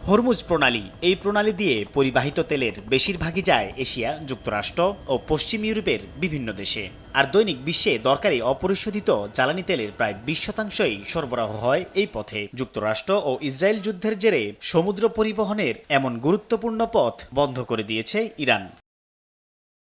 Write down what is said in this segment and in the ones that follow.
Hormuz প্রণালী, এই প্রণালী দিয়ে পরিবাহিত তেলের বেশিরভাগই যায় এশিয়া, যুক্তরাষ্ট্র ও পশ্চিম ইউরোপের বিভিন্ন দেশে। আর দৈনিক বিশ্বে দরকারি অপরিশোধিত জ্বালানি তেলের প্রায় 20% সরবরাহ হয় এই পথে। যুক্তরাষ্ট্র ও ইসরায়েল যুদ্ধের জেরে সমুদ্র পরিবহনের এমন গুরুত্বপূর্ণ পথ বন্ধ করে দিয়েছে ইরান।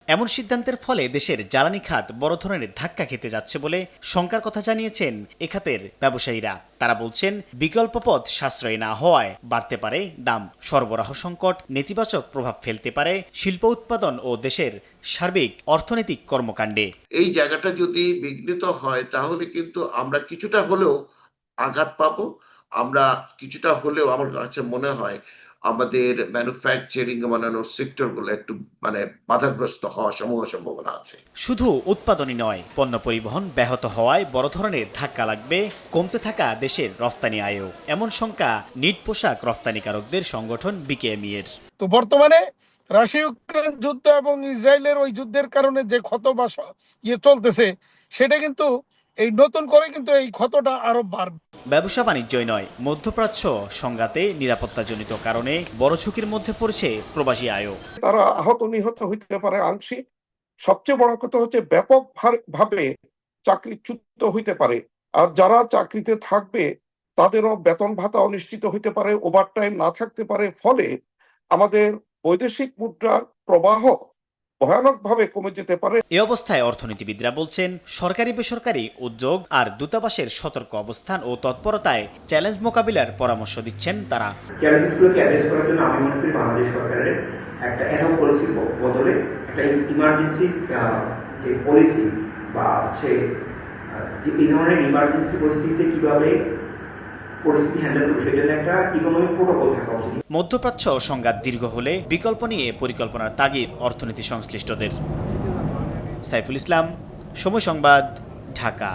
এমন সিদ্ধান্তের ফলে দেশের জ্বালানি খাত বড় ধরনের ধাক্কা খেতে যাচ্ছে বলে শঙ্কার কথা জানিয়েছেন এ খাতের ব্যবসায়ীরা। তারা বলছেন, বিকল্প পথ সাশ্রয়ী না হওয়ায় বাড়তে পারে দাম, সরবরাহ সংকট নেতিবাচক প্রভাব ফেলতে পারে শিল্প উৎপাদন ও দেশের সার্বিক অর্থনৈতিক কর্মকাণ্ডে। এই জায়গাটা যদি বিঘ্নিত হয় তাহলে কিন্তু আমরা কিছুটা হলেও আঘাত পাবো। আমরা কিছুটা হলেও আমার কাছে মনে হয় আমাদের ম্যানুফ্যাকচারিং সেক্টরগুলো একটু বাধাগ্রস্ত হওয়ার সম্ভাবনা আছে। শুধু উৎপাদনই নয়, পণ্য পরিবহন ব্যাহত হওয়ায় বড় ধরনের ধাক্কা লাগবে কমতে থাকা দেশের রফতানি আয়ও, এমন শঙ্কা নিট পোশাক রফতানিকারকদের সংগঠন বিকেএমই এর। তো বর্তমানে রাশিয়া ইউক্রেন যুদ্ধ এবং ইসরায়েলের ওই যুদ্ধের কারণে যে ক্ষত বা চলতেছে, সেটা কিন্তু এই নতুন করে কিন্তু এই ক্ষতটা আরো বাড়বে। ব্যবসা বাণিজ্যই নয়, মধ্যপ্রাচ্য সংঘাতে নিরাপত্তাজনিত কারণে বড় ঝুঁকির মধ্যে পড়েছে প্রবাসী আয়ও। তারা আহত নিহত হইতে পারে আংশিক, সবচেয়ে বড় কথা হচ্ছে ব্যাপক ভাবে চাকরিচ্যুত হইতে পারে। আর যারা চাকরিতে থাকবে তাদেরও বেতন ভাতা অনিশ্চিত হইতে পারে, ওভারটাইম না থাকতে পারে। ফলে আমাদের বৈদেশিক মুদ্রার প্রবাহ ভয়ানকভাবে কমে যেতে পারে। এ অবস্থায় অর্থনীতিবিদরা বলছেন, সরকারি বেসরকারি উদ্যোগ আর দূতাবাসের সতর্ক অবস্থান ও তৎপরতায় চ্যালেঞ্জ মোকাবিলার পরামর্শ দিচ্ছেন তারা। চ্যালেঞ্জগুলোকে অ্যাড্রেস করার জন্য আমি মনে করি বাংলাদেশ সরকারের একটা অ্যাডহক পলিসির বদলে একটা ইমার্জেন্সি যে পলিসি বা হচ্ছে এই ধরনের ইমার্জেন্সি পরিস্থিতিতে কিভাবে পরিস্থিতি হ্যান্ডেল করবে সেজন্য একটা ইকোনমিক প্রোটোকল থাকা উচিত। মধ্যপ্রাচ্য সংঘাত দীর্ঘ হলে বিকল্প নিয়ে পরিকল্পনার তাগিদ অর্থনীতি সংশ্লিষ্টদের। সাইফুল ইসলাম, সময় সংবাদ, ঢাকা।